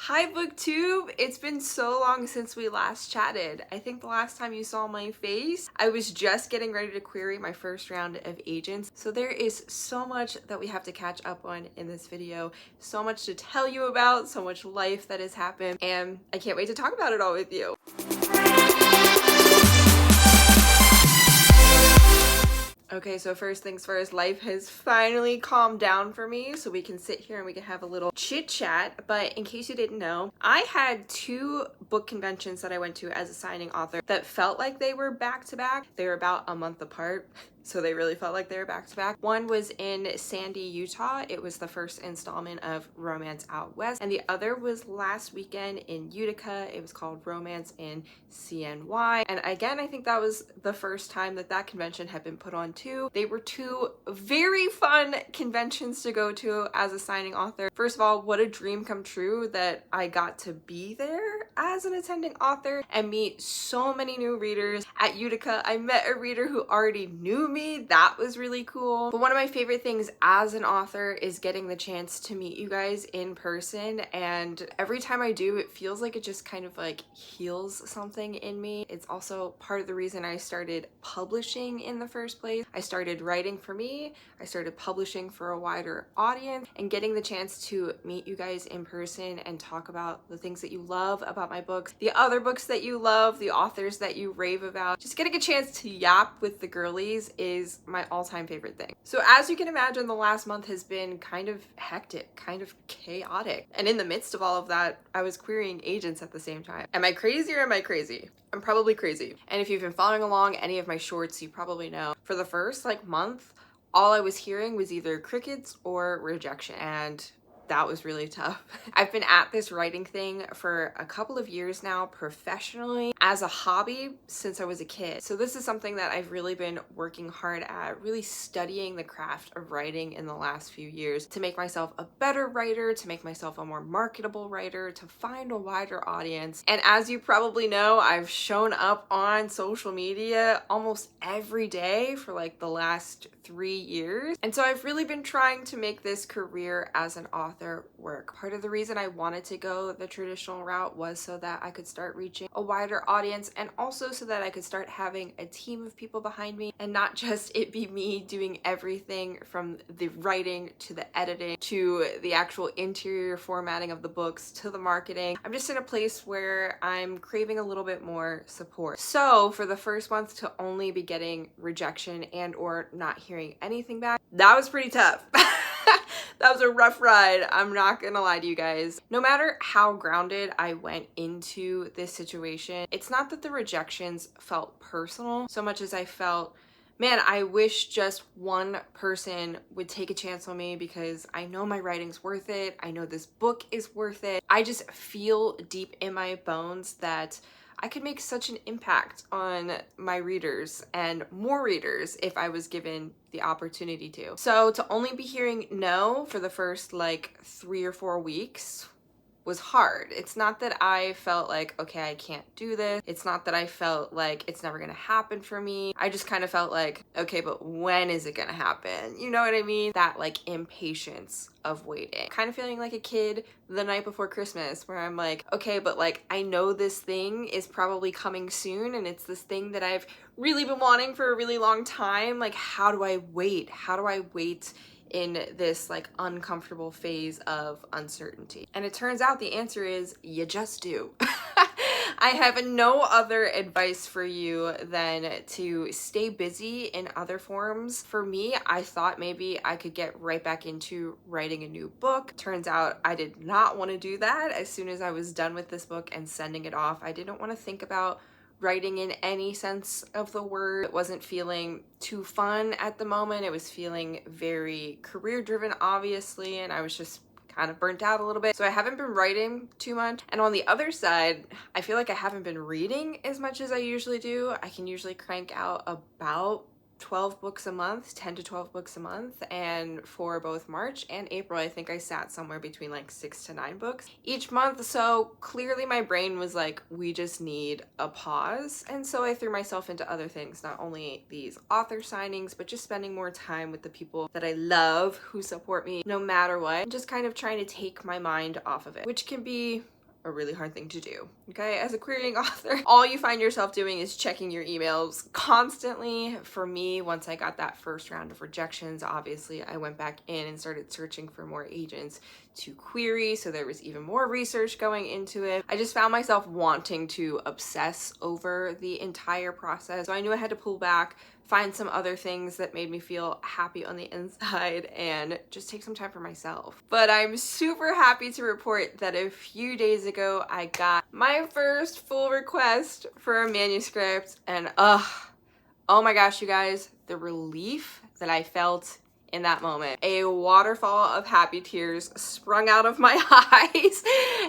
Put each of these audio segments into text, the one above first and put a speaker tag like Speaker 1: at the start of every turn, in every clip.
Speaker 1: Hi BookTube! It's been so long since we last chatted. I think the last time you saw my face, I was just getting ready to query my first round of agents. So there is so much that we have to catch up on in this video, so much to tell you about, so much life that has happened, and I can't wait to talk about it all with you. Okay, so first things first, life has finally calmed down for me, so we can sit here and we can have a little chit chat. But in case you didn't know, I had two book conventions that I went to as a signing author that felt like they were back to back. They were about a month apart, so they really felt like they were back to back. One was in Sandy, Utah. It was the first installment of Romance Out West, and the other was last weekend in Utica. It was called Romance in CNY, and again, I think that was the first time that that convention had been put on too. They were two very fun conventions to go to as a signing author. First of all, what a dream come true that I got to be there as an attending author and meet so many new readers. At Utica, I met a reader who already knew me. That was really cool. But one of my favorite things as an author is getting the chance to meet you guys in person, and every time I do, it feels like it just kind of like heals something in me. It's also part of the reason I started publishing in the first place. I started writing for me, I started publishing for a wider audience, and getting the chance to meet you guys in person and talk about the things that you love about my books, the other books that you love, the authors that you rave about. Just getting a chance to yap with the girlies is my all-time favorite thing. So as you can imagine, the last month has been kind of hectic, kind of chaotic. And in the midst of all of that, I was querying agents at the same time. Am I crazy or am I crazy? I'm probably crazy. And if you've been following along any of my shorts, you probably know for the first month, all I was hearing was either crickets or rejection, and that was really tough. I've been at this writing thing for a couple of years now professionally as a hobby since I was a kid. So this is something that I've really been working hard at, really studying the craft of writing in the last few years to make myself a better writer, to make myself a more marketable writer, to find a wider audience. And as you probably know, I've shown up on social media almost every day for like the last 3 years. And so I've really been trying to make this career as an author work. Part of the reason I wanted to go the traditional route was so that I could start reaching a wider audience, and also so that I could start having a team of people behind me and not just it be me doing everything from the writing to the editing to the actual interior formatting of the books to the marketing. I'm just in a place where I'm craving a little bit more support. So for the first month to only be getting rejection and or not hearing anything back, that was pretty tough. That was a rough ride, I'm not gonna lie to you guys. No matter how grounded I went into this situation, it's not that the rejections felt personal so much as I felt, man, I wish just one person would take a chance on me because I know my writing's worth it. I know this book is worth it. I just feel deep in my bones that I could make such an impact on my readers and more readers if I was given the opportunity to. So to only be hearing no for the first 3 or 4 weeks was hard. It's not that I felt like, okay, I can't do this. It's not that I felt like it's never gonna happen for me. I just kind of felt like, okay, but when is it gonna happen? You know what I mean? That impatience of waiting. Kind of feeling like a kid the night before Christmas where I'm like, okay, but I know this thing is probably coming soon, and it's this thing that I've really been wanting for a really long time. How do I wait? How do I wait in this uncomfortable phase of uncertainty? And it turns out the answer is you just do. I have no other advice for you than to stay busy in other forms. For me, I thought maybe I could get right back into writing a new book. Turns out I did not want to do that. As soon as I was done with this book and sending it off, I didn't want to think about writing in any sense of the word. It wasn't feeling too fun at the moment. It was feeling very career driven, obviously, and I was just kind of burnt out a little bit. So I haven't been writing too much. And on the other side, I feel like I haven't been reading as much as I usually do. I can usually crank out about 12 books a month, 10 to 12 books a month, and for both March and April, I think I sat somewhere between 6 to 9 books each month. So clearly my brain was like, we just need a pause. And so I threw myself into other things, not only these author signings, but just spending more time with the people that I love who support me no matter what, and just kind of trying to take my mind off of it, which can be a really hard thing to do. Okay, as a querying author, all you find yourself doing is checking your emails constantly. For me, once I got that first round of rejections, obviously I went back in and started searching for more agents to query, so there was even more research going into it. I just found myself wanting to obsess over the entire process, so I knew I had to pull back, find some other things that made me feel happy on the inside, and just take some time for myself. But I'm super happy to report that a few days ago I got my first full request for a manuscript, and oh my gosh, you guys, the relief that I felt in that moment. A waterfall of happy tears sprung out of my eyes,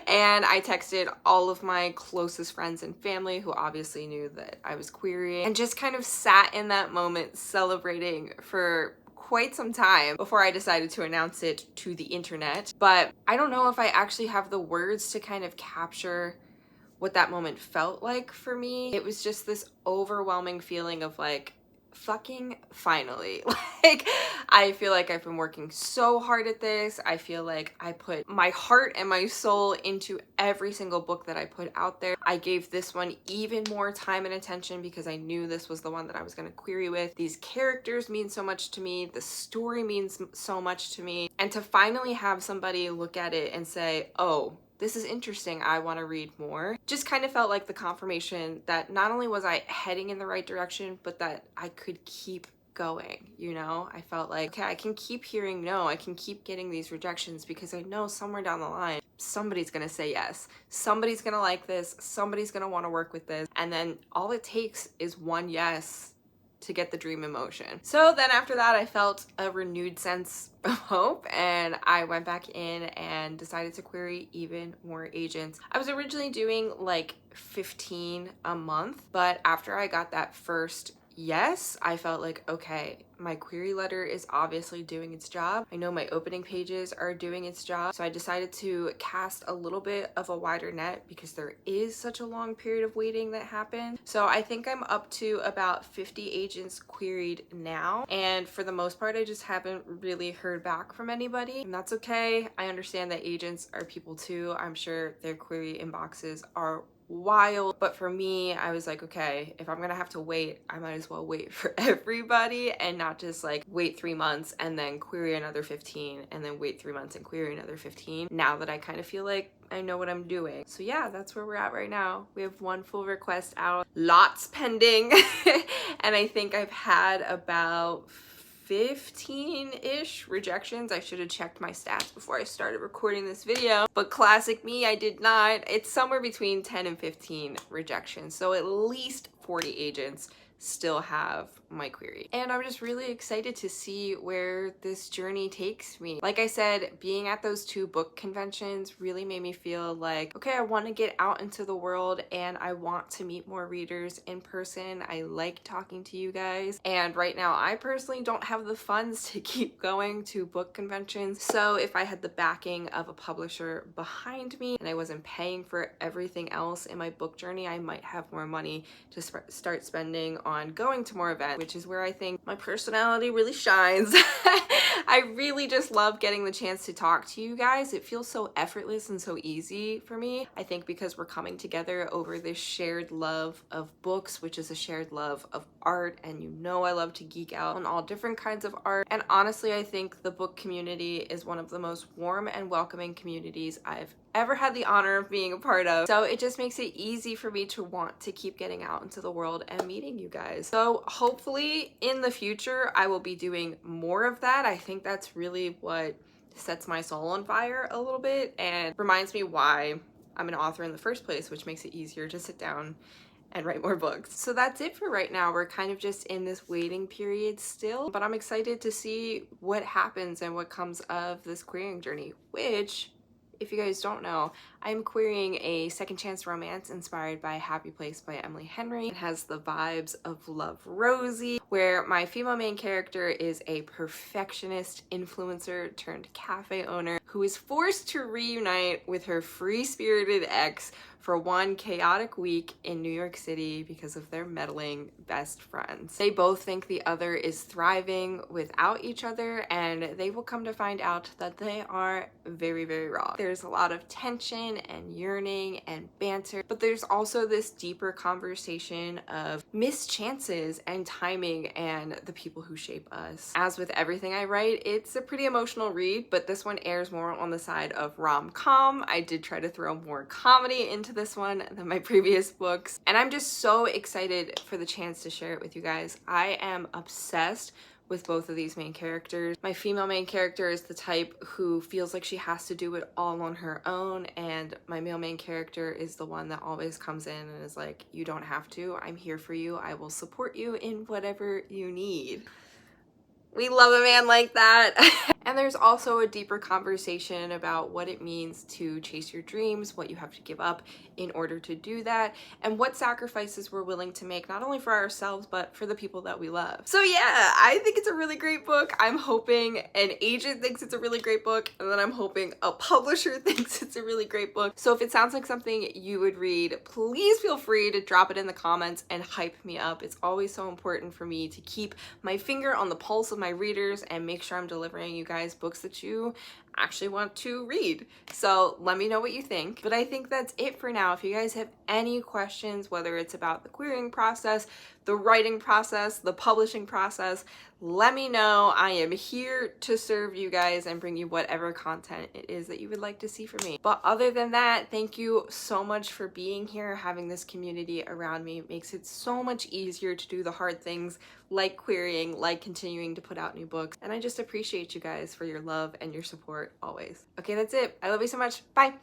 Speaker 1: and I texted all of my closest friends and family who obviously knew that I was querying, and just kind of sat in that moment celebrating for quite some time before I decided to announce it to the internet. But I don't know if I actually have the words to kind of capture what that moment felt like for me. It was just this overwhelming feeling of like, fucking finally. Like, I feel like I've been working so hard at this. I feel like I put my heart and my soul into every single book that I put out there. I gave this one even more time and attention because I knew this was the one that I was going to query with. These characters mean so much to me. The story means so much to me. And to finally have somebody look at it and say, oh, this is interesting, I want to read more, just kind of felt like the confirmation that not only was I heading in the right direction, but that I could keep going, you know? I felt like, okay, I can keep hearing no, I can keep getting these rejections because I know somewhere down the line, somebody's gonna say yes. Somebody's gonna like this, somebody's gonna want to work with this, and then all it takes is one yes to get the dream in motion. So then after that, I felt a renewed sense of hope, and I went back in and decided to query even more agents. I was originally doing like 15 a month, but after I got that first yes, I felt like, okay, my query letter is obviously doing its job. I know my opening pages are doing its job. So I decided to cast a little bit of a wider net because there is such a long period of waiting that happened. So I think I'm up to about 50 agents queried now. And for the most part, I just haven't really heard back from anybody. And that's okay. I understand that agents are people too. I'm sure their query inboxes are wild, but for me, I was like, okay, if I'm gonna have to wait, I might as well wait for everybody and not just like wait 3 months and then query another 15 and then wait 3 months and query another 15, now that I kind of feel like I know what I'm doing. So yeah, that's where we're at right now. We have one full request out, lots pending, and I think I've had about 15-ish rejections. I should have checked my stats before I started recording this video, but classic me, I did not. It's somewhere between 10 and 15 rejections, so at least 40 agents still have my query. And I'm just really excited to see where this journey takes me. Like I said, being at those 2 book conventions really made me feel like, okay, I want to get out into the world and I want to meet more readers in person. I like talking to you guys. And right now, I personally don't have the funds to keep going to book conventions. So if I had the backing of a publisher behind me and I wasn't paying for everything else in my book journey, I might have more money to start spending on going to more events, which is where I think my personality really shines. I really just love getting the chance to talk to you guys. It feels so effortless and so easy for me. I think because we're coming together over this shared love of books, which is a shared love of art, and you know I love to geek out on all different kinds of art. And honestly, I think the book community is one of the most warm and welcoming communities I've ever had the honor of being a part of. So it just makes it easy for me to want to keep getting out into the world and meeting you guys. So hopefully in the future, I will be doing more of that. I think that's really what sets my soul on fire a little bit and reminds me why I'm an author in the first place, which makes it easier to sit down and write more books. So that's it for right now. We're kind of just in this waiting period still, but I'm excited to see what happens and what comes of this querying journey, which, if you guys don't know, I'm querying a second chance romance inspired by Happy Place by Emily Henry. It has the vibes of Love, Rosie, where my female main character is a perfectionist influencer turned cafe owner who is forced to reunite with her free-spirited ex for one chaotic week in New York City because of their meddling best friends. They both think the other is thriving without each other, and they will come to find out that they are very, very wrong. There's a lot of tension passion and yearning and banter, but there's also this deeper conversation of missed chances and timing and the people who shape us. As with everything I write, it's a pretty emotional read, but this one airs more on the side of rom-com. I did try to throw more comedy into this one than my previous books, and I'm just so excited for the chance to share it with you guys. I am obsessed with both of these main characters. My female main character is the type who feels like she has to do it all on her own, and my male main character is the one that always comes in and is like, you don't have to, I'm here for you, I will support you in whatever you need. We love a man like that. And there's also a deeper conversation about what it means to chase your dreams, what you have to give up in order to do that, and what sacrifices we're willing to make, not only for ourselves, but for the people that we love. So yeah, I think it's a really great book. I'm hoping an agent thinks it's a really great book, and then I'm hoping a publisher thinks it's a really great book. So if it sounds like something you would read, please feel free to drop it in the comments and hype me up. It's always so important for me to keep my finger on the pulse of my readers and make sure I'm delivering you guys books that you actually want to read. So let me know what you think. But I think that's it for now. If you guys have any questions, whether it's about the querying process, the writing process, the publishing process, let me know. I am here to serve you guys and bring you whatever content it is that you would like to see from me. But other than that, thank you so much for being here. Having this community around me makes it so much easier to do the hard things like querying, like continuing to put out new books. And I just appreciate you guys for your love and your support always. Okay, that's it. I love you so much. Bye.